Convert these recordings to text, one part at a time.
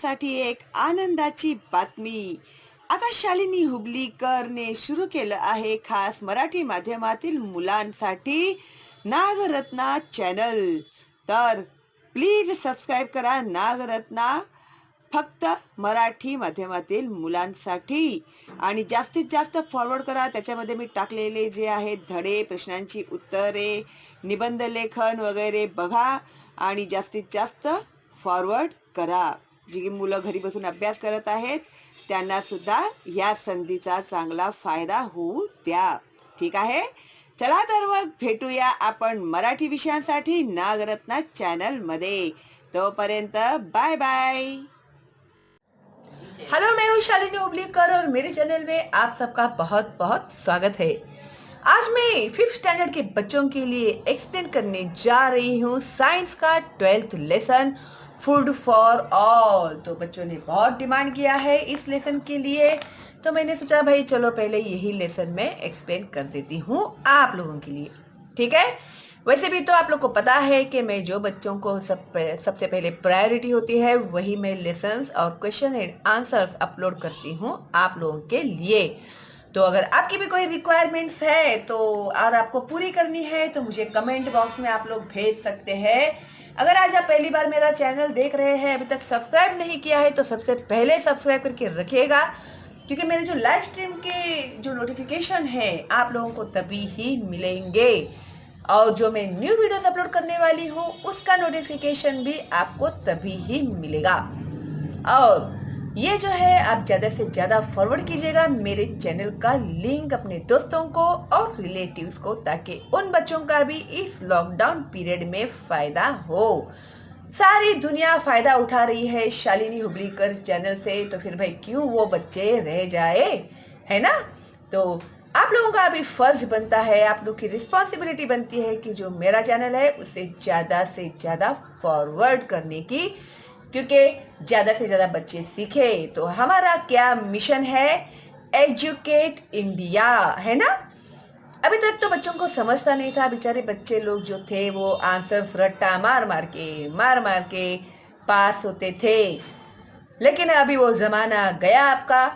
मुलांसाठी एक आनंदाची बातमी. आता शालिनी हुबलीकरने सुरू केलं आहे खास मराठी माध्यमातील मुलांसाठी नागरत्ना चॅनल. तर प्लीज सबस्क्राईब करा नागरत्ना, फक्त मराठी माध्यमातील मुलांसाठी. आणि जास्तीत जास्त फॉरवर्ड करा. त्याच्यामध्ये मी टाकलेले जे आहेत धडे, प्रश्नांची उत्तरे, निबंध लेखन वगैरे बघा आणि जास्तीत जास्त फॉरवर्ड करा. जी मुलं घरी बसून अभ्यास करत आहेत त्यांना सुद्धा या संधीचा चांगला फायदा होऊ द्या. ठीक आहे, चला तर मग भेटूया आपण मराठी विषयांसाठी नागरत्ना चॅनलमध्ये. तोपर्यंत बाय बाय. हेलो, मैं हूँ शालिनी हुबलीकर और मेरे चैनल में आप सबका बहुत बहुत स्वागत है। आज मैं 5th स्टैंडर्ड के बच्चों के लिए एक्सप्लेन करने जा रही हूँ साइंस का 12th lesson food for all. तो बच्चों ने बहुत डिमांड किया है इस लेसन के लिए, तो मैंने सोचा भाई चलो पहले यही लेसन में एक्सप्लेन कर देती हूँ आप लोगों के लिए। ठीक है, वैसे भी तो आप लोग को पता है कि मैं जो बच्चों को सबसे पहले प्रायोरिटी होती है वही मैं लेसन्स और क्वेश्चन एंड आंसर्स अपलोड करती हूँ आप लोगों के लिए। तो अगर आपकी भी कोई रिक्वायरमेंट्स है तो और आपको पूरी करनी है तो मुझे कमेंट बॉक्स में आप लोग भेज सकते हैं। अगर आज आप पहली बार मेरा चैनल देख रहे हैं, अभी तक सब्सक्राइब नहीं किया है तो सबसे पहले सब्सक्राइब करके रखिएगा, क्योंकि मेरे जो लाइव स्ट्रीम के जो नोटिफिकेशन है आप लोगों को तभी ही मिलेंगे, और जो मैं न्यू वीडियोस अपलोड करने वाली हूँ उसका नोटिफिकेशन भी आपको तभी ही मिलेगा। और ये जो है आप ज़्यादा से ज़्यादा फॉरवर्ड कीजिएगा मेरे चैनल का लिंक अपने दोस्तों को और रिलेटिव्स को, ताकि उन बच्चों का भी इस लॉकडाउन पीरियड में फ़ायदा हो। सारी दुनिया फ़ायदा उठा रही है शालिनी हुबलीकर चैनल से, तो फिर भाई क्यों वो बच्चे रह जाए, है ना। तो आप लोगों का अभी फर्ज बनता है, आप लोग की रिस्पॉन्सिबिलिटी बनती है कि जो मेरा चैनल है उसे ज़्यादा से ज़्यादा फॉरवर्ड करने की, क्योंकि ज़्यादा से ज़्यादा बच्चे सीखे। तो हमारा क्या मिशन है, एजुकेट इंडिया, है ना। अभी तक तो बच्चों को समझता नहीं था, बेचारे बच्चे लोग जो थे वो आंसर्स रट्टा मार मार के पास होते थे। लेकिन अभी वो ज़माना गया आपका।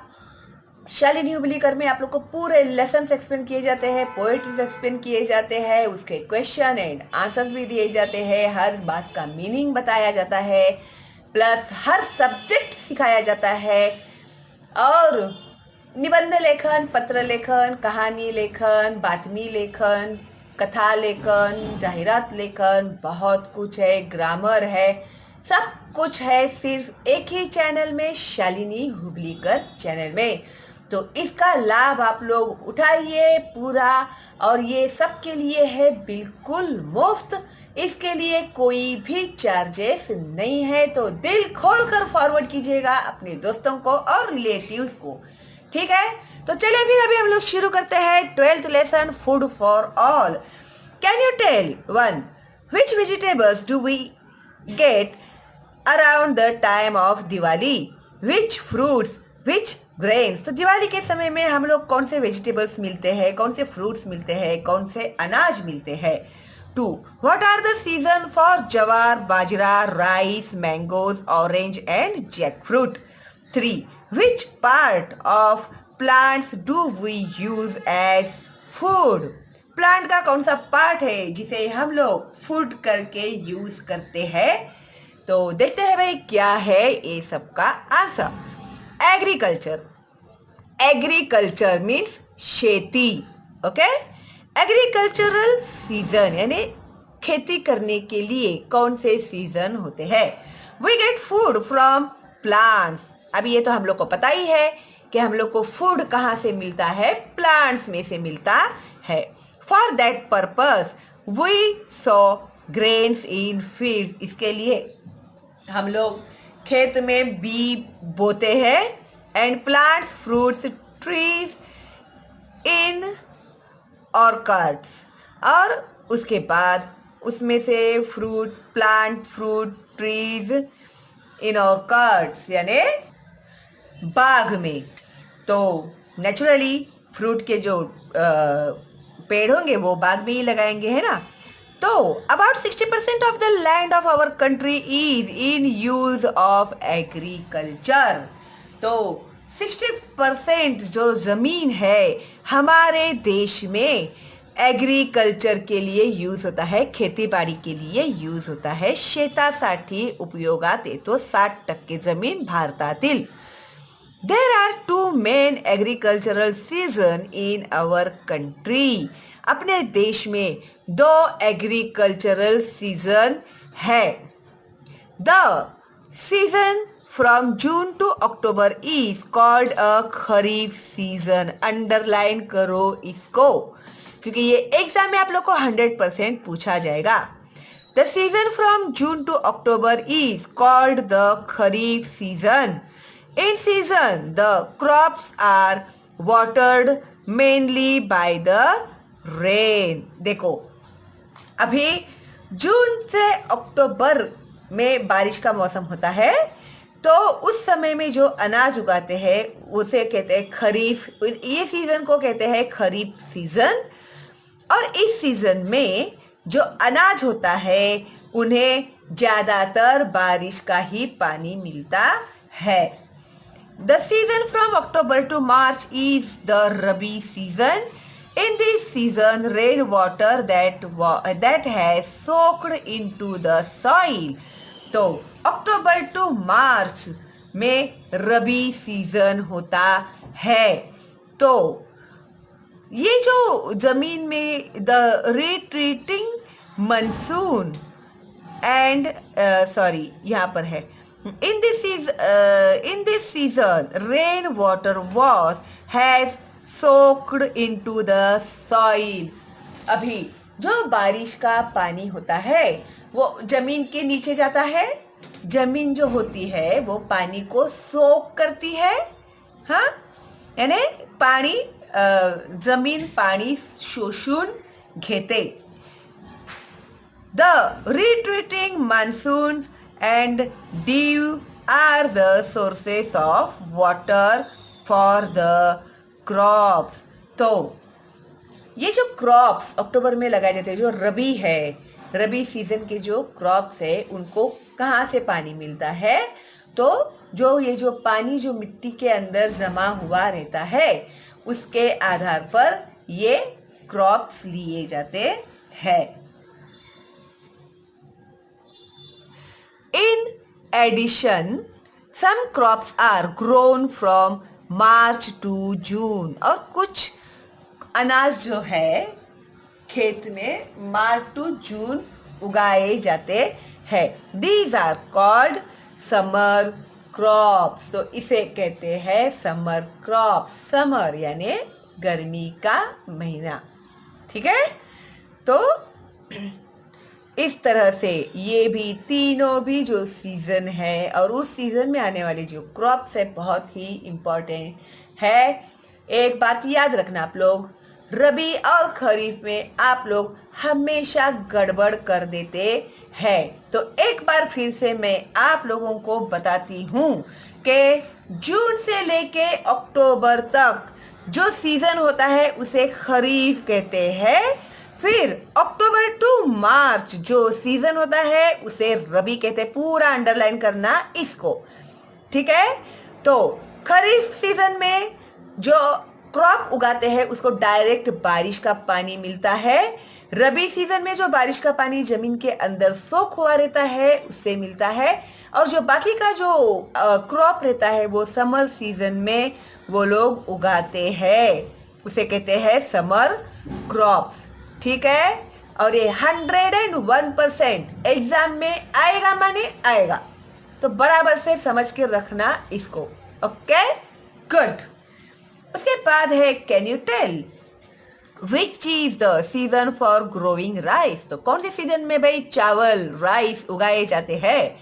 शालिनी हुबलीकर में आप लोग को पूरे लेसन्स एक्सप्लेन किए जाते हैं, पोएट्रीज एक्सप्लेन किए जाते हैं, उसके क्वेश्चन एंड आंसर्स भी दिए जाते हैं, हर बात का मीनिंग बताया जाता है, प्लस हर सब्जेक्ट सिखाया जाता है, और निबंध लेखन, पत्र लेखन, कहानी लेखन, बातमी लेखन, कथा लेखन, जाहिरात लेखन, बहुत कुछ है, ग्रामर है, सब कुछ है सिर्फ एक ही चैनल में, शालिनी हुबलीकर चैनल में। तो इसका लाभ आप लोग उठाइए पूरा, और ये सबके लिए है बिल्कुल मुफ्त, इसके लिए कोई भी चार्जेस नहीं है। तो दिल खोल कर फॉरवर्ड कीजिएगा अपने दोस्तों को और रिलेटिव्स को। ठीक है, तो चलिए फिर अभी हम लोग शुरू करते हैं 12th lesson food for all. Can you tell one, which vegetables do we get around the time of Diwali, which fruits, which grains. तो दिवाली के समय में हम लोग कौन से वेजिटेबल्स मिलते हैं, कौन से फ्रूट्स मिलते हैं, कौन से अनाज मिलते हैं। 2. What are the season for jowar, bajra, rice, mangoes, orange and jackfruit. 3. Which part of plants do we use as food? Plant का कौन सा पार्ट है जिसे हम लोग फूड करके यूज करते हैं। तो देखते हैं भाई क्या है ये सब का आंसर। एग्रीकल्चर, एग्रीकल्चर मीन्स खेती। ओके, एग्रीकल्चरल सीजन यानी खेती करने के लिए कौन से सीजन होते हैं। We get food from plants. अभी ये तो हम लोग को पता ही है कि हम लोग को फूड कहाँ से मिलता है, प्लांट्स में से मिलता है। For that purpose we sow grains in fields. इसके लिए हम लोग खेत में बी बोते हैं, and plants, fruits, trees in orchids, और उसके बाद उसमें से fruit, plant, fruit, trees in orchids यानी बाग में। तो नेचुरली फ्रूट के जो पेड़ होंगे वो बाग में ही लगाएंगे, है ना। तो about 60% of the land of our country is in use of agriculture. तो 60% जो जमीन है हमारे देश में एग्रीकल्चर के लिए यूज होता है, खेती बाड़ी के लिए यूज होता है. शेतासाठी उपयोगात येतो 60% जमीन भारतातील. There are two main agricultural season in our country. अपने देश में दो एग्रीकल्चरल सीजन है. The season from June to October is called a kharif season. Underline करो इसको क्योंकि ये एग्जाम में आप लोग को 100% पूछा जाएगा. The season from June to October is called the kharif season. In season, the crops are watered mainly by the rain. देखो अभी जून से अक्टूबर में बारिश का मौसम होता है, तो उस समय में जो अनाज उगाते हैं उसे कहते हैं खरीफ. ये सीजन को कहते हैं खरीफ सीजन. और इस सीजन में जो अनाज होता है उन्हें ज्यादातर बारिश का ही पानी मिलता है. The season from October to March is the Rabi season. In this season, rainwater that has soaked into the soil. तो अक्टूबर टू मार्च में रबी सीजन होता है. तो ये जो जमीन में द रिट्रीटिंग मानसून एंड यहाँ पर है. In this season, rainwater has soaked into the soil. अभी जो बारिश का पानी होता है वो जमीन के नीचे जाता है. जमीन जो होती है वो पानी को सोक करती है. हाँ, यानी पानी जमीन पानी शोषून घेते. The retreating monsoons and dew are the sources of water for the crops. तो ये जो क्रॉप्स अक्टूबर में लगाए जाते हैं, जो रबी है, रबी सीजन के जो क्रॉप्स है उनको कहाँ से पानी मिलता है? तो जो पानी जो मिट्टी के अंदर जमा हुआ रहता है उसके आधार पर ये क्रॉप्स लिए जाते हैं. In addition, some crops are grown from March to June. और कुछ अनाज जो है खेत में मार्च टू जून उगाए जाते हैं. These are called summer crops. तो इसे कहते हैं समर क्रॉप्स. समर यानी गर्मी का महीना. ठीक है. तो इस तरह से ये भी तीनों भी जो सीजन है और उस सीजन में आने वाली जो क्रॉप्स है बहुत ही इम्पोर्टेंट है. एक बात याद रखना आप लोग, रबी और खरीफ में आप लोग हमेशा गड़बड़ कर देते हैं. तो एक बार फिर से मैं आप लोगों को बताती हूँ कि जून से लेके अक्टूबर तक जो सीजन होता है उसे खरीफ कहते हैं. फिर अक्टूबर टू मार्च जो सीजन होता है उसे रबी कहते हैं. पूरा अंडरलाइन करना इसको. ठीक है. तो खरीफ सीजन में जो क्रॉप उगाते हैं उसको डायरेक्ट बारिश का पानी मिलता है. रबी सीजन में जो बारिश का पानी जमीन के अंदर सोख हुआ रहता है उससे मिलता है. और जो बाकी का जो क्रॉप रहता है वो समर सीजन में वो लोग उगाते हैं, उसे कहते हैं समर क्रॉप्स. ठीक है. और ये 101% एग्जाम में आएगा माने आएगा. तो बराबर से समझ के रखना इसको. Okay, good. उसके बाद है can you tell which is the season for growing rice. तो कौन से सीजन में भाई चावल राइस उगाए जाते हैं?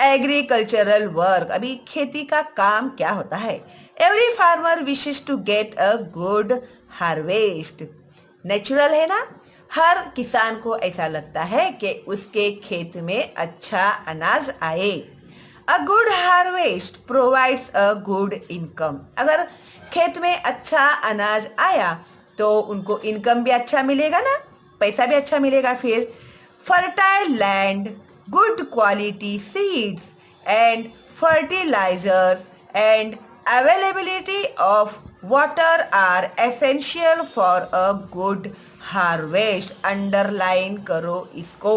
Agricultural work. अभी खेती का काम क्या होता है? Every farmer wishes to get a good harvest. Natural है ना. हर किसान को ऐसा लगता है कि उसके खेत में अच्छा अनाज आए. अ good harvest provides a good income. अगर खेत में अच्छा अनाज आया तो उनको इनकम भी अच्छा मिलेगा ना, पैसा भी अच्छा मिलेगा. फिर fertile land, good quality seeds and fertilizers and availability of water are essential for a good harvest. Underline करो इसको।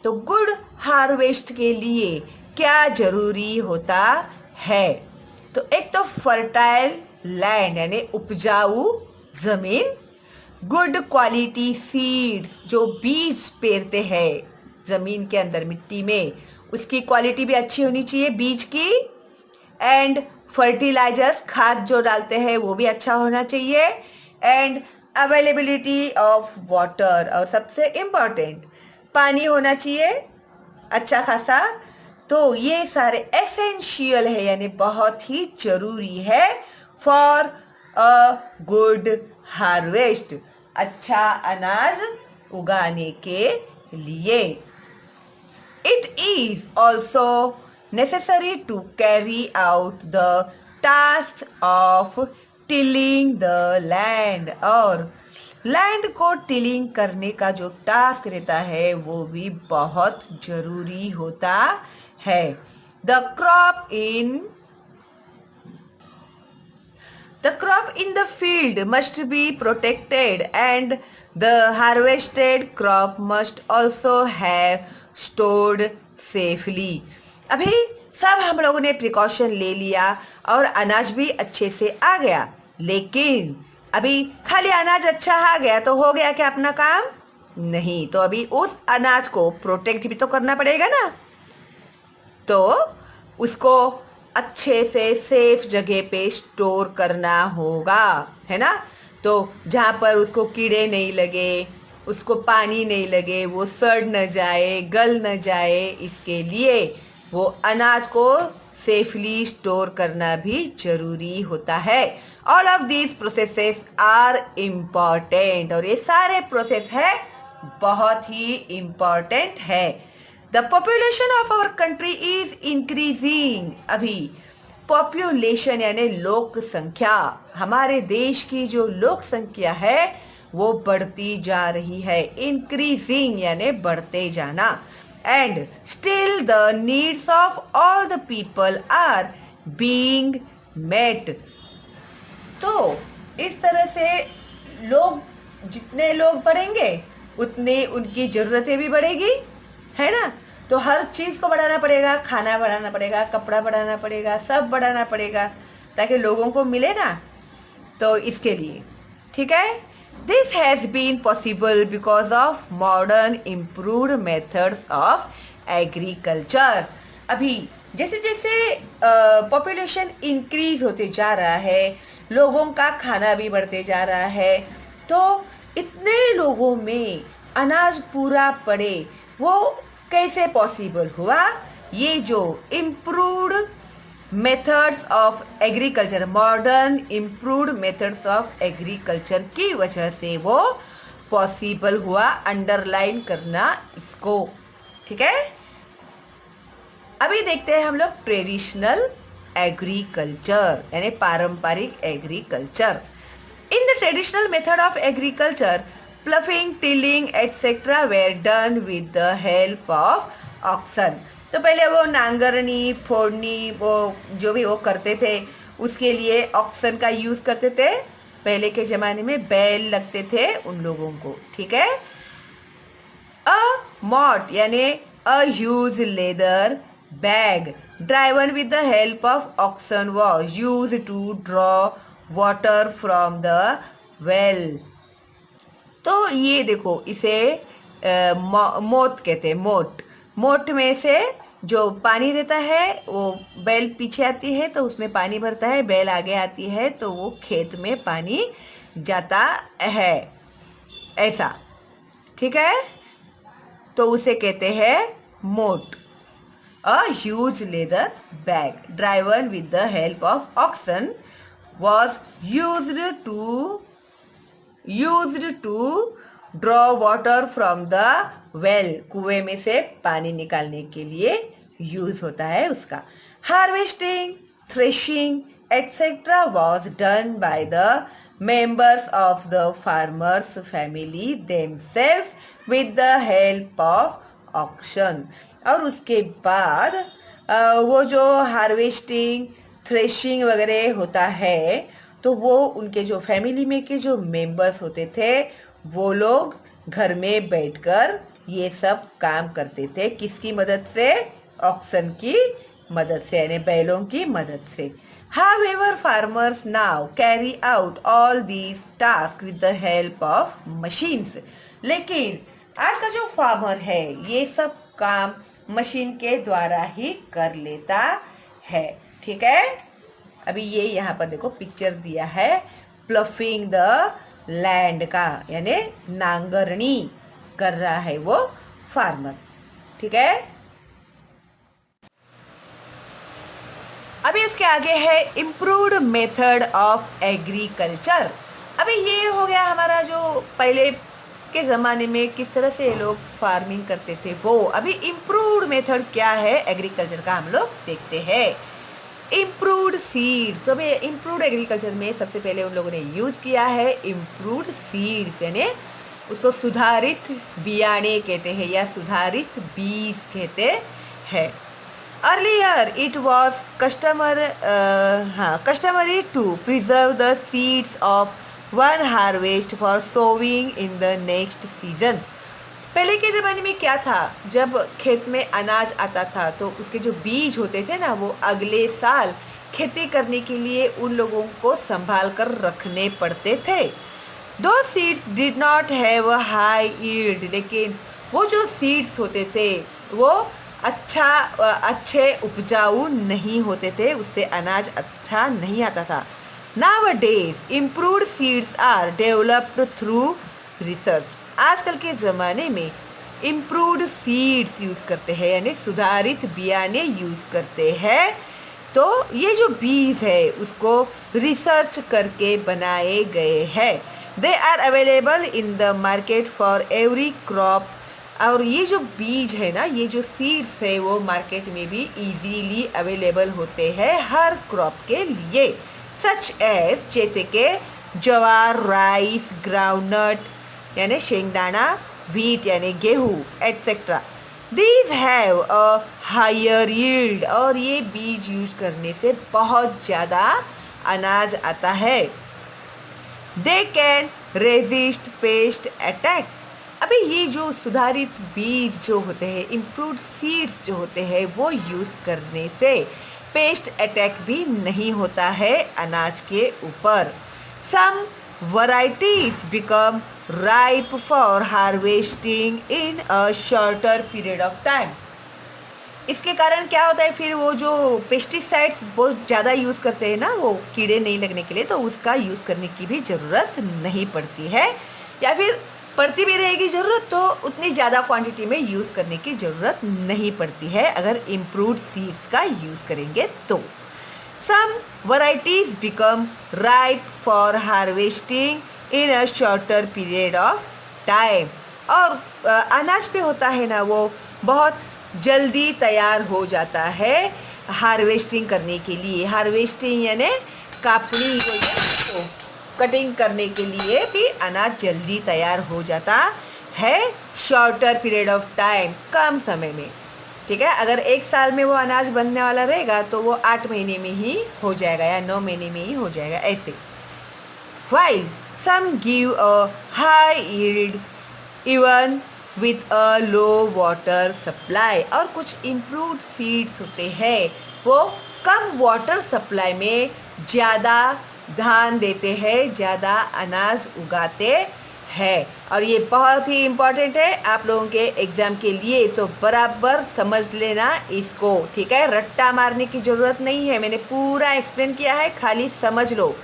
तो गुड हार्वेस्ट के लिए क्या जरूरी होता है? तो एक तो फर्टाइल लैंड यानी उपजाऊ जमीन, गुड क्वालिटी सीड्स जो बीज पेरते हैं जमीन के अंदर मिट्टी में, उसकी क्वालिटी भी अच्छी होनी चाहिए बीज की, एंड फर्टिलाइजर्स खाद जो डालते हैं वो भी अच्छा होना चाहिए, एंड अवेलेबिलिटी ऑफ वाटर, और सबसे इम्पॉर्टेंट पानी होना चाहिए अच्छा खासा। तो ये सारे एसेंशियल है यानी बहुत ही जरूरी है फॉर अ गुड हार्वेस्ट, अच्छा अनाज उगाने के लिए। It is also necessary to carry out the task of tilling the land, और लैंड को टिलिंग करने का जो टास्क रहता है वो भी बहुत जरूरी होता है। The crop in the field must be protected and the harvested crop must also have stored safely। अभी सब हम लोगों ने प्रिकॉशन ले लिया और अनाज भी अच्छे से आ गया, लेकिन अभी खाली अनाज अच्छा आ गया तो हो गया क्या अपना काम? नहीं, तो अभी उस अनाज को प्रोटेक्ट भी तो करना पड़ेगा ना। तो उसको अच्छे से सेफ जगह पे स्टोर करना होगा, है ना। तो जहाँ पर उसको कीड़े नहीं लगे, उसको पानी नहीं लगे, वो सड़ न जाए, गल न जाए, इसके लिए वो अनाज को सेफली स्टोर करना भी जरूरी होता है। All of these processes are important, और ये सारे प्रोसेस है बहुत ही इम्पॉर्टेंट है। The population of our country is increasing. अभी पॉपुलेशन यानी लोक संख्या, हमारे देश की जो लोक संख्या है वो बढ़ती जा रही है। इंक्रीजिंग यानी बढ़ते जाना। And still the needs of all the people are being met. तो इस तरह से जितने लोग बढ़ेंगे उतनी उनकी जरूरतें भी बढ़ेगी, है ना। तो हर चीज को बढ़ाना पड़ेगा, खाना बढ़ाना पड़ेगा, कपड़ा बढ़ाना पड़ेगा, सब बढ़ाना पड़ेगा ताकि लोगों को मिले ना। तो इसके लिए ठीक है, this has been possible because of modern improved methods of agriculture. अभी जैसे जैसे पॉपुलेशन इंक्रीज होते जा रहा है, लोगों का खाना भी बढ़ते जा रहा है, तो इतने लोगों में अनाज पूरा पड़े वो कैसे पॉसिबल हुआ? ये जो improved methods of agriculture, modern improved methods of agriculture की वजह से वो पॉसिबल हुआ। अंडरलाइन करना इसको, ठीक है। अभी देखते हैं हम लोग ट्रेडिशनल एग्रीकल्चर यानी पारंपरिक agriculture. In the traditional method of agriculture, ploughing, tilling etcetera were done with the help of oxen. तो पहले वो नांगरनी, फोड़नी, वो जो भी वो करते थे उसके लिए ऑक्सन का यूज करते थे। पहले के जमाने में बैल लगते थे उन लोगों को, ठीक है। अ मॉट यानी a huge leather bag driven with the help of oxen was use to draw water from the well. तो ये देखो इसे मोट कहते हैं। मोट में से जो पानी रहता है वो बैल पीछे आती है तो उसमें पानी भरता है, बैल आगे आती है तो वो खेत में पानी जाता है, ऐसा, ठीक है। तो उसे कहते हैं मोट। A huge leather bag driven with the help of oxen was used to draw water from the well। कुएं में से पानी निकालने के लिए यूज होता है उसका। Harvesting, threshing etcetera was done by the members of the farmers family themselves with the help of auction। और उसके बाद वो जो हार्वेस्टिंग थ्रेशिंग वगैरह होता है तो वो उनके जो फैमिली में के जो मेंबर्स होते थे वो लोग घर में बैठकर ये सब काम करते थे। किसकी मदद से? ऑक्शन की मदद से, यानी बैलों की मदद से। However, farmers now carry out all these tasks with the help of machines। लेकिन आज का जो फार्मर है ये सब काम मशीन के द्वारा ही कर लेता है। ठीक है, अभी ये यहाँ पर देखो पिक्चर दिया है प्लफिंग द लैंड का, यानी नांगरनी कर रहा है वो फार्मर। ठीक है, अभी इसके आगे है इम्प्रूव्ड मेथड ऑफ एग्रीकल्चर। अभी ये हो गया हमारा जो पहले के ज़माने में किस तरह से ये लोग फार्मिंग करते थे वो। अभी इम्प्रूव्ड मेथड क्या है एग्रीकल्चर का हम लोग देखते हैं। इम्प्रूव्ड सीड्स, तो अभी इम्प्रूव्ड एग्रीकल्चर में सबसे पहले उन लोगों ने यूज़ किया है इम्प्रूव्ड सीड्स, यानी उसको सुधारित बियाणे कहते हैं या सुधारित बीज कहते हैं। Earlier it was customary to preserve the seeds of one harvest for sowing in the next season। पहले के ज़माने में क्या था, जब खेत में अनाज आता था तो उसके जो बीज होते थे ना वो अगले साल खेती करने के लिए उन लोगों को संभाल कर रखने पड़ते थे। Those seeds did not have a high yield, लेकिन वो जो सीड्स होते थे वो अच्छे उपजाऊ नहीं होते थे, उससे अनाज अच्छा नहीं आता था। Nowadays improved seeds are developed through research। आजकल के ज़माने में इम्प्रूव्ड सीड्स यूज़ करते हैं, यानी सुधारित बियाणे यूज़ करते हैं। तो ये जो बीज है उसको रिसर्च करके बनाए गए हैं। They are available in the market for every crop. और ये जो बीज है ना, ये जो सीड्स है वो मार्केट में भी इजीली अवेलेबल होते हैं हर क्रॉप के लिए। सच एज, जैसे कि ज्वार, राइस, ग्राउंडनट यानी शेंगदाना, व्हीट यानी गेहूँ etcetera. These have a higher yield, और ये बीज यूज करने से बहुत ज़्यादा अनाज आता है। They can resist paste attacks. अभी ये जो सुधारित बीज जो होते हैं, इम्प्रूव्ड सीड्स जो होते हैं, वो यूज़ करने से पेस्ट अटैक भी नहीं होता है अनाज के ऊपर। Some varieties become ripe for harvesting in a shorter period of time. इसके कारण क्या होता है, फिर वो जो पेस्टिसाइड्स बहुत ज़्यादा यूज़ करते हैं ना, वो कीड़े नहीं लगने के लिए, तो उसका यूज़ करने की भी ज़रूरत नहीं पड़ती है, या फिर पड़ती भी रहेगी ज़रूरत तो उतनी ज़्यादा क्वांटिटी में यूज़ करने की ज़रूरत नहीं पड़ती है अगर इम्प्रूव्ड सीड्स का यूज़ करेंगे तो। Some varieties become ripe for harvesting in a shorter period of time. और अनाज पे होता है ना, वो बहुत जल्दी तैयार हो जाता है हार्वेस्टिंग करने के लिए। हार्वेस्टिंग यानी कापनी, कटिंग करने के लिए भी अनाज जल्दी तैयार हो जाता है शॉर्टर पीरियड ऑफ टाइम, कम समय में। ठीक है, अगर एक साल में वो अनाज बनने वाला रहेगा तो वो 8 महीने में ही हो जाएगा या 9 महीने में ही हो जाएगा, ऐसे। While some give a high yield even with a low water supply। और कुछ improved seeds होते हैं वो कम वाटर सप्लाई में ज़्यादा ध्यान देते हैं, ज़्यादा अनाज उगाते हैं। और ये बहुत ही इम्पॉर्टेंट है आप लोगों के एग्ज़ाम के लिए, तो बराबर समझ लेना इसको। ठीक है, रट्टा मारने की ज़रूरत नहीं है, मैंने पूरा एक्सप्लेन किया है, खाली समझ लो।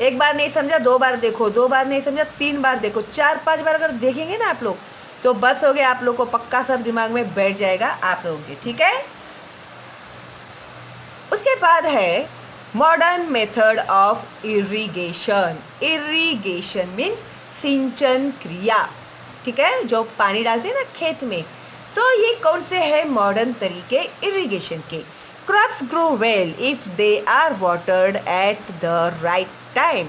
एक बार नहीं समझा 2 बार देखो, 2 बार नहीं समझा 3 बार देखो, 4-5 बार अगर देखेंगे ना आप लोग तो बस हो गया, आप लोग को पक्का सब दिमाग में बैठ जाएगा आप लोगों के। ठीक है, उसके बाद है modern method of irrigation. Irrigation means सिंचन क्रिया। ठीक है, जो पानी डालते हैं ना खेत में, तो ये कौन से है मॉडर्न तरीके इरिगेशन के। Crops grow well if they are watered at the right time.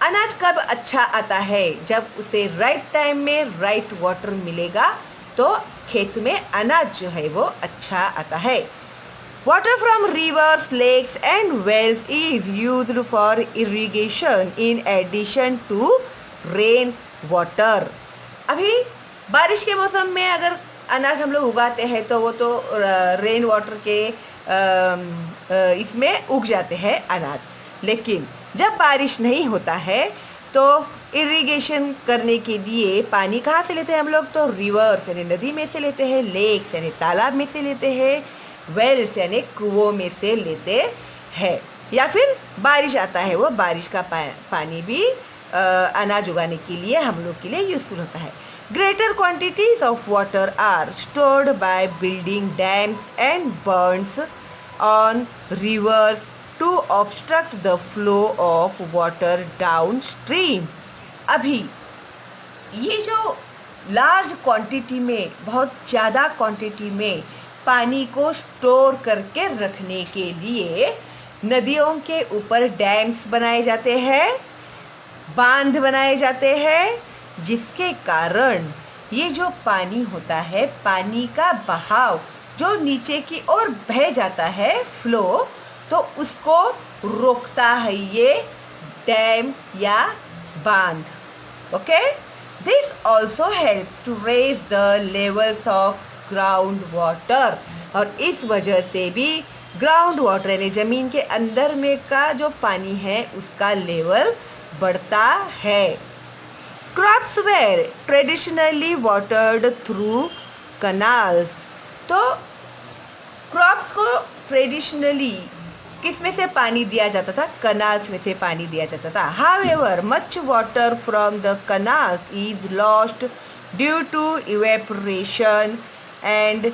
अनाज कब अच्छा आता है? जब उसे राइट टाइम में राइट वाटर मिलेगा तो खेत में अनाज जो है वो अच्छा आता है। Water from rivers, lakes and wells is used for irrigation in addition to rain water. अभी बारिश के मौसम में अगर अनाज हम लोग उगाते हैं तो वो तो रेन वाटर के इसमें उग जाते हैं अनाज। लेकिन जब बारिश नहीं होता है तो इरिगेशन करने के लिए पानी कहाँ से लेते हैं हम लोग? तो रिवर्स यानी नदी में से लेते हैं, लेक्स यानी तालाब में से लेते हैं, वेल्स यानी कुओं में से लेते हैं, या फिर बारिश आता है वो बारिश का पानी भी अनाज उगाने के लिए हम लोग के लिए यूजफुल होता है। Greater quantities of water are stored by building dams and bunds on rivers to obstruct the flow of water downstream। अभी ये जो लार्ज क्वांटिटी में, बहुत ज़्यादा क्वांटिटी में पानी को स्टोर करके रखने के लिए नदियों के ऊपर डैम्स बनाए जाते हैं, बांध बनाए जाते हैं, जिसके कारण ये जो पानी होता है, पानी का बहाव जो नीचे की ओर बह जाता है, फ्लो, तो उसको रोकता है ये डैम या बांध। Okay, this also helps to raise the levels of ground water. और इस वजह से भी ग्राउंड वाटर यानी ज़मीन के अंदर में का जो पानी है उसका लेवल बढ़ता है। Crops were traditionally watered through canals. तो क्रॉप्स को ट्रेडिशनली किस में से पानी दिया जाता था? कनाल्स में से पानी दिया जाता था। However much water from the canals is lost due to evaporation and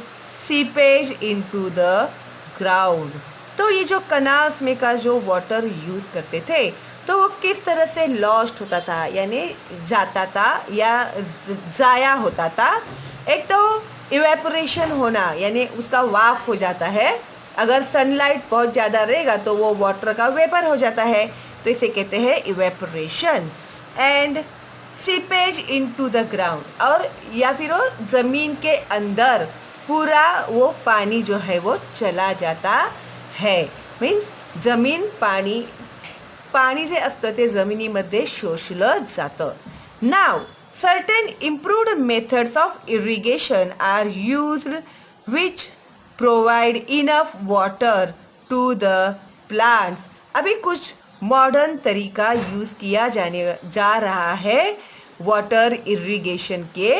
seepage into the ground. तो ये जो कनाल्स में का जो वाटर यूज़ करते थे तो वो किस तरह से लॉस्ट होता था, यानी जाता था या ज़ाया होता था। एक तो इवेपोरेशन होना यानी उसका वाफ हो जाता है। अगर सनलाइट बहुत ज़्यादा रहेगा तो वो वाटर का वेपर हो जाता है, तो इसे कहते हैं evaporation. And seepage into the ground, और या फिर वो ज़मीन के अंदर पूरा वो पानी जो है वो चला जाता है। मीन्स जमीन पाणी जे असतं ते जमिनीमध्ये शोषलं जातं। Now certain improved methods of irrigation are used which provide enough water to the plants. अभी कुछ मॉडर्न तरीका यूज़ किया जा रहा है वाटर इरिगेशन के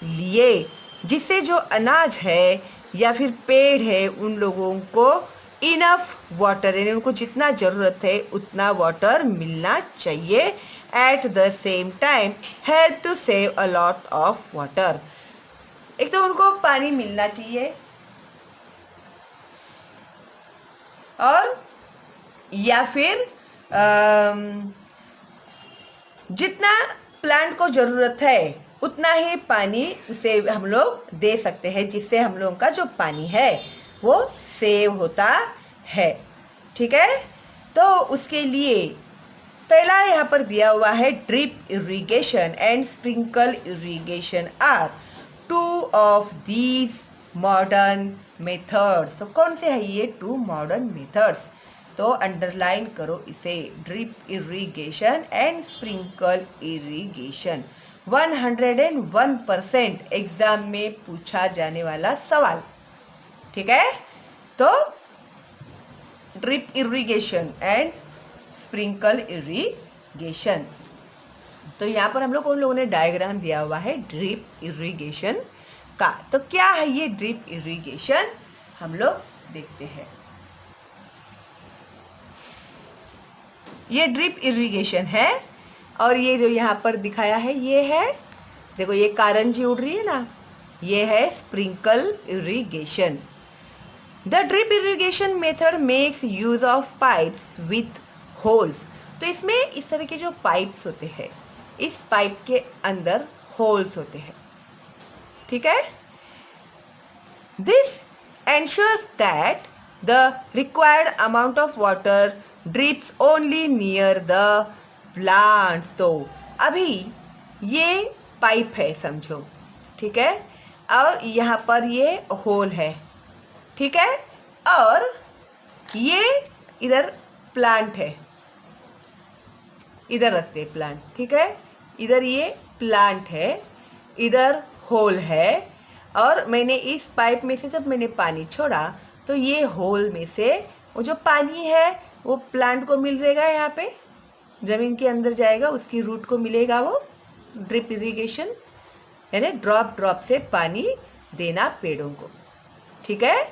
लिए, जिससे जो अनाज है या फिर पेड़ है उन लोगों को इनफ वाटर यानी उनको जितना ज़रूरत है उतना वाटर मिलना चाहिए। At the same time help to save a lot of water. एक तो उनको पानी मिलना चाहिए और या फिर जितना प्लांट को ज़रूरत है उतना ही पानी उसे हम लोग दे सकते हैं, जिससे हम लोगों का जो पानी है वो सेव होता है। ठीक है, तो उसके लिए पहला यहाँ पर दिया हुआ है drip irrigation and sprinkle irrigation are two of these modern methods. तो कौन से है ये टू मॉडर्न मेथड्स? तो अंडरलाइन करो इसे, drip irrigation and sprinkle irrigation. 101% exam में पूछा जाने वाला सवाल। ठीक है, तो drip irrigation and sprinkle irrigation. तो यहाँ पर हम लोग उन लोगों ने डायग्राम दिया हुआ है ड्रिप इरिगेशन का। तो क्या है ये ड्रिप इरिगेशन, हम लोग देखते हैं। ये ड्रिप इरिगेशन है और ये जो यहाँ पर दिखाया है ये है, देखो ये कारंजी उड़ रही है ना, ये है sprinkle irrigation. The drip irrigation method makes use of pipes with holes. तो इसमें इस तरह के जो पाइप्स होते हैं, इस पाइप के अंदर होल्स होते हैं। ठीक है, this ensures that the required amount of water drips only near the plants. तो अभी ये पाइप है समझो, ठीक है, और यहाँ पर ये होल है, ठीक है, और ये इधर प्लांट है, इधर रखते हैं प्लांट, ठीक है, इधर ये प्लांट है, इधर होल है, और मैंने इस पाइप में से जब मैंने पानी छोड़ा तो ये होल में से वो जो पानी है वो प्लांट को मिल जाएगा, यहाँ पे जमीन के अंदर जाएगा, उसकी रूट को मिलेगा, वो ड्रिप इरिगेशन यानी ड्रॉप ड्रॉप से पानी देना पेड़ों को, ठीक है।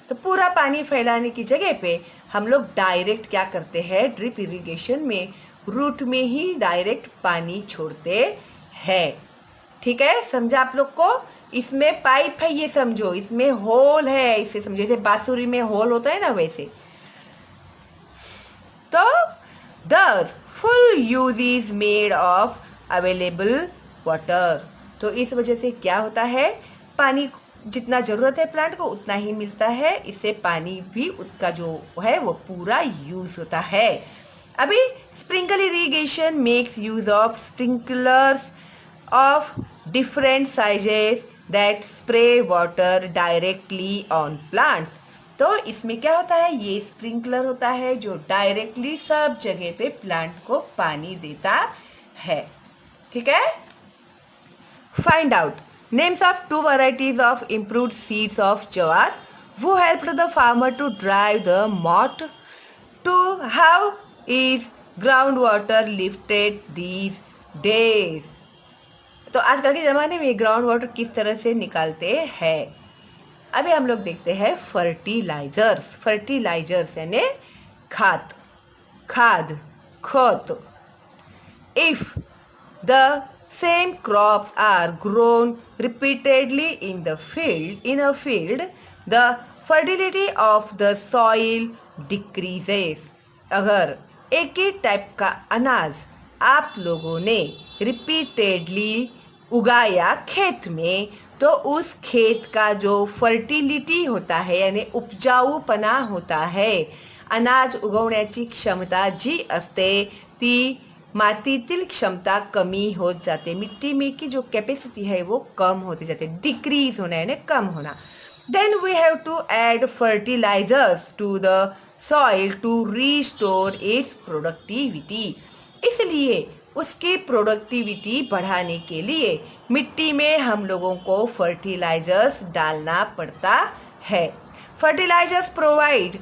तो पूरा पानी फैलाने की जगह पे हम लोग डायरेक्ट क्या करते हैं, ड्रिप इरिगेशन में रूट में ही डायरेक्ट पानी छोड़ते हैं, ठीक है। समझा आप लोग को? इसमें पाइप है ये समझो, इसमें होल है, इसे समझो, जैसे बांसुरी में होल होता है ना वैसे। तो thus full use is made of available water। तो इस वजह से क्या होता है, पानी जितना जरूरत है प्लांट को उतना ही मिलता है, इससे पानी भी उसका जो है वो पूरा यूज होता है। अभी sprinkle irrigation makes use of sprinklers of different sizes that spray water directly on plants. तो इसमें क्या होता है, ये स्प्रिंकलर होता है जो डायरेक्टली सब जगह पे प्लांट को पानी देता है, ठीक है। Find out names of 2 varieties of improved seeds of jawar who helped the farmer to drive the moth to how is groundwater lifted these days। तो आजकल के ज़माने में ग्राउंड वाटर किस तरह से निकालते हैं। अभी हम लोग देखते हैं फर्टिलाइजर्स। फर्टिलाइजर्स यानी खाद, खाद, खत। If the same crops are grown repeatedly in a field, the fertility of the soil decreases। अगर एक ही टाइप का अनाज आप लोगों ने रिपीटेडली उगाया खेत में, तो उस खेत का जो फर्टिलिटी होता है यानी उपजाऊपणा होता है, अनाज उगवण्याची क्षमता जी असते ती मातीतील क्षमता कमी होत जाते, मिट्टी में की जो कैपेसिटी है वो कम होते जाते, डिक्रीज होना यानी कम होना। Then we have to add fertilisers to the soil to restore its productivity. इसलिए उसकी प्रोडक्टिविटी बढ़ाने के लिए मिट्टी में हम लोगों को फर्टिलाइजर्स डालना पड़ता है। Fertilisers provide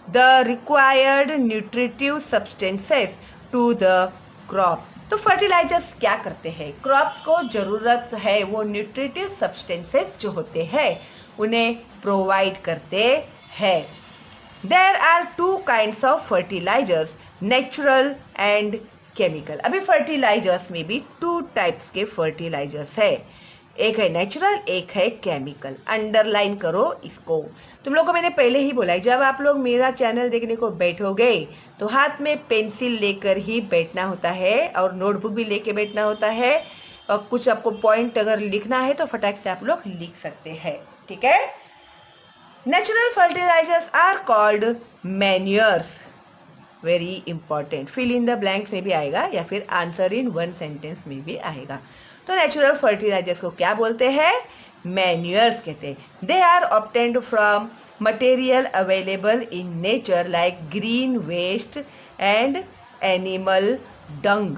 the required nutritive substances to the crop. तो फर्टिलाइजर्स क्या करते हैं, क्रॉप्स को जरूरत है वो न्यूट्रिटिव सब्सटेंसेस जो होते हैं उन्हें प्रोवाइड करते हैं। There are 2 kinds of fertilisers, natural and chemical. अभी फर्टिलाइजर्स में भी 2 टाइप्स के फर्टिलाइजर्स है, एक है नेचुरल, एक है केमिकल। अंडरलाइन करो इसको। तुम लोगों को मैंने पहले ही बोला है, जब आप लोग मेरा चैनल देखने को बैठोगे तो हाथ में पेंसिल लेकर ही बैठना होता है और नोटबुक भी लेके बैठना होता है, और कुछ आपको पॉइंट अगर लिखना है तो फटाक से आप लोग लिख सकते हैं, ठीक है। Natural fertilisers are called manures, very important. Fill in the blanks में भी आएगा या फिर आंसर इन 1 सेंटेंस में भी आएगा। तो नेचुरल फर्टिलाइजर्स को क्या बोलते हैं, मैन्योर्स कहते हैं। They are obtained from material available in nature like green waste and animal dung.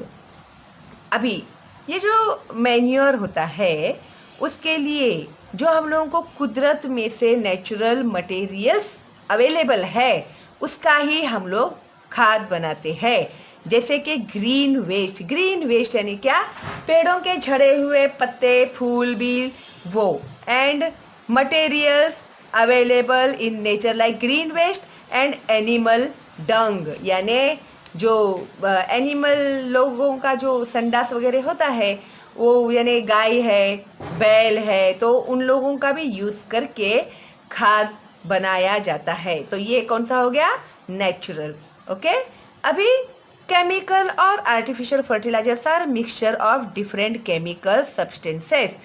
अभी ये जो मैन्योर होता है उसके लिए जो हम लोगों को कुदरत में से नेचुरल मटेरियल्स अवेलेबल है उसका ही हम लोग खाद बनाते हैं। जैसे कि ग्रीन वेस्ट, ग्रीन वेस्ट यानी क्या, पेड़ों के झड़े हुए पत्ते, फूल भी वो, and materials available in nature like green waste and animal dung, यानी जो एनिमल लोगों का जो संडास वगैरह होता है वो, यानी गाय है, बैल है, तो उन लोगों का भी यूज़ करके खाद बनाया जाता है। तो ये कौन सा हो गया, नेचुरल, ओके। अभी केमिकल और artificial fertilisers are mixture of different chemical substances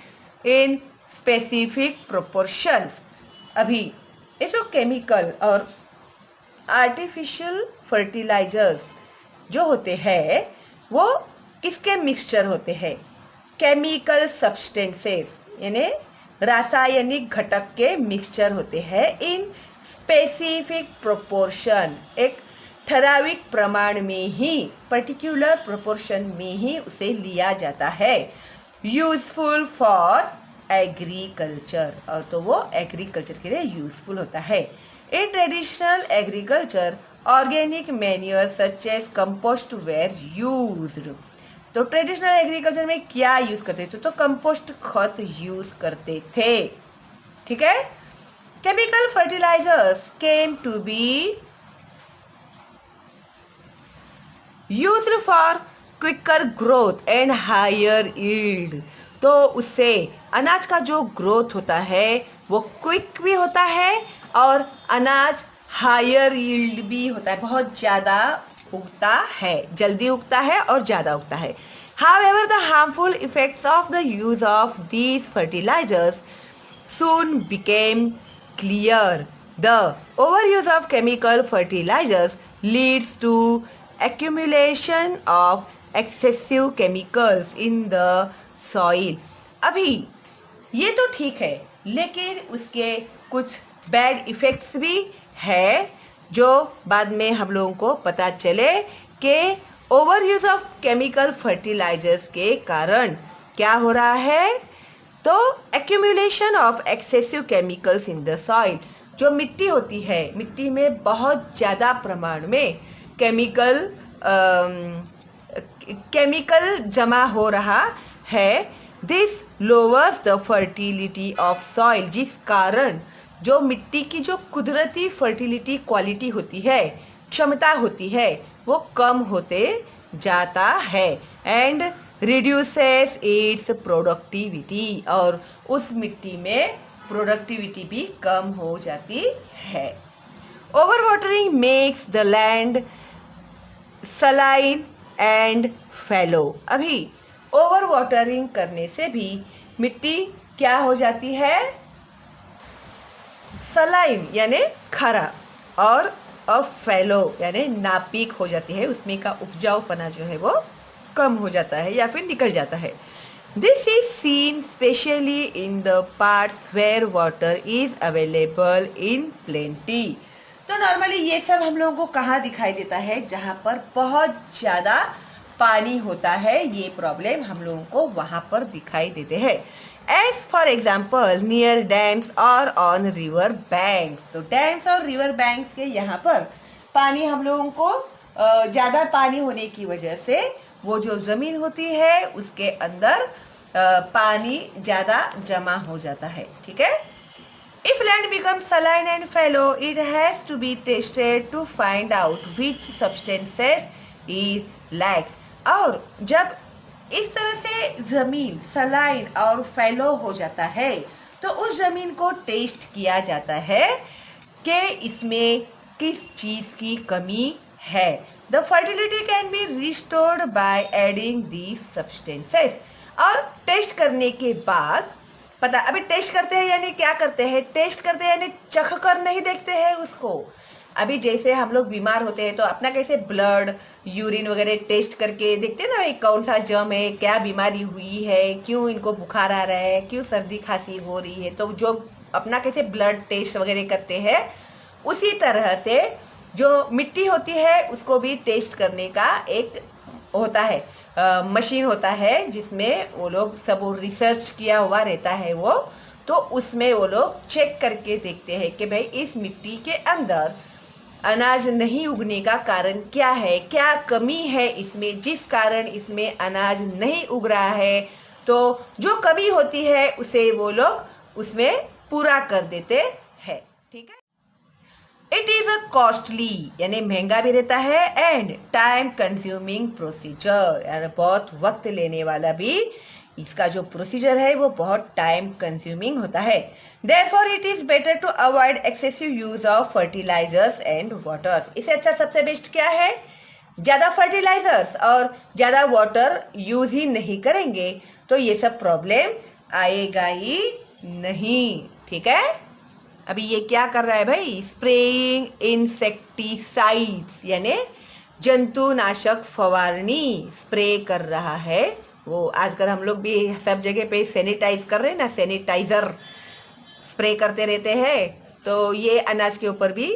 in specific proportions. अभी ये जो केमिकल और आर्टिफिशियल फर्टिलाइजर्स जो होते हैं वो किसके मिक्सचर होते हैं? केमिकल सब्सटेंसेस यानी रासायनिक घटक के मिक्सचर होते हैं इन स्पेसिफिक प्रोपोर्शन, एक ठराविक प्रमाण में ही, पर्टिकुलर प्रोपोर्शन में ही उसे लिया जाता है, यूजफुल फॉर एग्रीकल्चर, और तो वो एग्रीकल्चर के लिए यूजफुल होता है। In traditional agriculture organic manure such as compost were used. तो ट्रेडिशनल एग्रीकल्चर में क्या यूज करते थे? तो कंपोस्ट खत यूज करते थे। ठीक है। Chemical fertilisers came to be used for quicker growth and higher yield. तो उससे अनाज का जो ग्रोथ होता है वो क्विक भी होता है और अनाज हायर यील्ड भी होता है, बहुत ज़्यादा उगता है, जल्दी उगता है और ज़्यादा उगता है। However, the harmful effects of the use of these fertilizers soon became clear. The overuse of chemical fertilizers leads to accumulation of excessive chemicals in the soil. अभी ये तो ठीक है, लेकिन उसके कुछ बैड इफेक्ट्स भी है जो बाद में हम लोगों को पता चले कि over use of chemical fertilisers के कारण क्या हो रहा है? तो accumulation of excessive chemicals in the soil, जो मिट्टी होती है, मिट्टी में बहुत ज़्यादा प्रमाण में केमिकल जमा हो रहा है। This lowers the fertility of soil, जिस कारण जो मिट्टी की जो कुदरती फर्टिलिटी क्वालिटी होती है, क्षमता होती है, वो कम होते जाता है। एंड रिड्यूसेस इट्स प्रोडक्टिविटी, और उस मिट्टी में प्रोडक्टिविटी भी कम हो जाती है। Over watering makes the land saline and fallow. अभी ओवर वाटरिंग करने से भी मिट्टी क्या हो जाती है? सलाइन यानी खरा, और फैलो यानी नापीक हो जाती है, उसमें का उपजाऊपना जो है वो कम हो जाता है या फिर निकल जाता है। This is seen specially in the parts where water is available in plenty. तो नॉर्मली ये सब हम लोगों को कहाँ दिखाई देता है? जहाँ पर बहुत ज़्यादा पानी होता है, ये प्रॉब्लम हम लोगों को वहाँ पर दिखाई देते हैं। As for example near dams और ऑन रिवर बैंक्स। तो डैम्स और रिवर बैंक्स के यहाँ पर पानी हम लोगों को ज़्यादा पानी होने की वजह से वो जो ज़मीन होती है उसके अंदर पानी ज़्यादा जमा हो जाता है। ठीक है। If land becomes saline and fallow, it has to be tested to find out which substances is lacks. और जब इस तरह से जमीन सलाइन और फैलो हो जाता है तो उस जमीन को टेस्ट किया जाता है कि इसमें किस चीज की कमी है। The fertility can be restored by adding these substances. और टेस्ट करने के बाद पता, अभी टेस्ट करते हैं यानी क्या करते हैं? टेस्ट करते हैं यानी चख कर नहीं देखते हैं उसको। अभी जैसे हम लोग बीमार होते हैं तो अपना कैसे ब्लड यूरिन वगैरह टेस्ट करके देखते हैं ना, भाई कौन सा जम है, क्या बीमारी हुई है, क्यों इनको बुखार आ रहा है, क्यों सर्दी खांसी हो रही है, तो जो अपना कैसे ब्लड टेस्ट वगैरह करते हैं, उसी तरह से जो मिट्टी होती है उसको भी टेस्ट करने का एक होता है, मशीन होता है जिसमें वो लोग सब रिसर्च किया हुआ रहता है वो, तो उसमें वो लोग चेक करके देखते हैं कि भाई इस मिट्टी के अंदर अनाज नहीं उगने का कारण क्या है, क्या कमी है इसमें, जिस कारण इसमें अनाज नहीं उग रहा है। तो जो कमी होती है उसे वो लोग उसमें पूरा कर देते हैं। ठीक है। इट इज अ कॉस्टली यानी महंगा भी रहता है एंड टाइम कंज्यूमिंग प्रोसीजर, यानी बहुत वक्त लेने वाला भी इसका जो प्रोसीजर है वो बहुत टाइम कंज्यूमिंग होता है। Therefore it is better to avoid excessive use of fertilisers and waters. इससे अच्छा सबसे बेस्ट क्या है? ज्यादा फर्टिलाइजर्स और ज्यादा वाटर यूज ही नहीं करेंगे तो ये सब प्रॉब्लम आएगा ही नहीं। ठीक है। अभी ये क्या कर रहा है भाई? स्प्रेइंग इंसेक्टिसाइड्स यानी जंतुनाशक फवारनी स्प्रे कर रहा है। वो आजकल हम लोग भी सब जगह पे सैनिटाइज कर रहे हैं ना, सैनिटाइजर स्प्रे करते रहते हैं। तो ये अनाज के ऊपर भी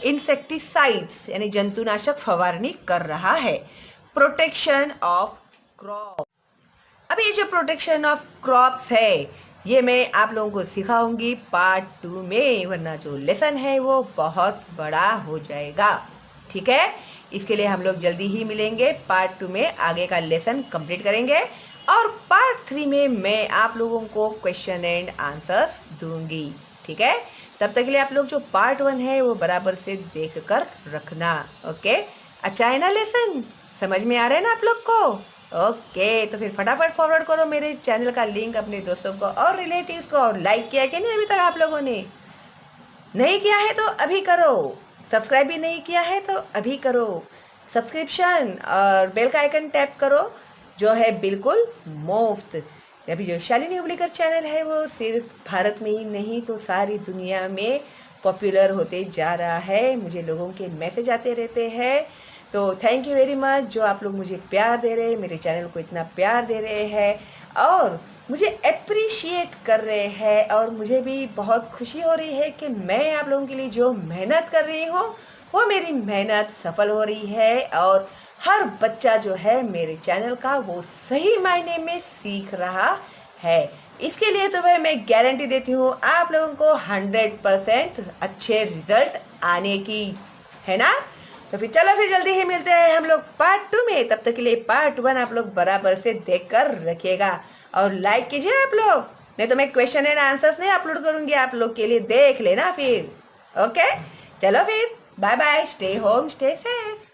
इंसेक्टिसाइड्स यानी जंतुनाशक फवारनी कर रहा है। Protection of crop. अब ये जो प्रोटेक्शन ऑफ क्रॉप्स है ये मैं आप लोगों को सिखाऊंगी पार्ट 2 में, वरना जो लेसन है वो बहुत बड़ा हो जाएगा। ठीक है, इसके लिए हम लोग जल्दी ही मिलेंगे। पार्ट 2 में आगे का लेसन कंप्लीट करेंगे और पार्ट 3 में मैं आप लोगों को क्वेश्चन एंड आंसर्स दूंगी। ठीक है, तब तक के लिए आप लोग जो पार्ट 1 है वो बराबर से देख कर रखना। ओके, अच्छा है ना लेसन? समझ में आ रहा है ना आप लोग को? ओके, तो फिर फटाफट फॉरवर्ड करो मेरे चैनल का लिंक अपने दोस्तों को और रिलेटिव्स को। और लाइक किया कि नहीं अभी तक आप लोगों ने? नहीं किया है तो अभी करो। सब्सक्राइब भी नहीं किया है तो अभी करो सब्सक्रिप्शन, और बेल का आइकन टैप करो जो है बिल्कुल मुफ्त। अभी जो शालिनी हुबलीकर चैनल है वो सिर्फ भारत में ही नहीं तो सारी दुनिया में पॉपुलर होते जा रहा है। मुझे लोगों के मैसेज आते रहते हैं, तो थैंक यू वेरी मच जो आप लोग मुझे प्यार दे रहे हैं, मेरे चैनल को इतना प्यार दे रहे हैं और मुझे अप्रिशिएट कर रहे हैं। और मुझे भी बहुत खुशी हो रही है कि मैं आप लोगों के लिए जो मेहनत कर रही हूँ वो मेरी मेहनत सफल हो रही है और हर बच्चा जो है मेरे चैनल का वो सही मायने में सीख रहा है। इसके लिए तो मैं गारंटी देती हूँ आप लोगों को 100% अच्छे रिजल्ट आने की, है ना? तो फिर चलो फिर जल्दी ही मिलते हैं हम लोग पार्ट 2 में। तब तक के लिए पार्ट 1 आप लोग बराबर से देख कर रखिएगा और लाइक कीजिए आप लोग, नहीं तो मैं क्वेश्चन एंड आंसर्स नहीं अपलोड करूंगी, आप लोग के लिए देख लेना फिर। ओके, चलो फिर bye bye, stay home stay safe.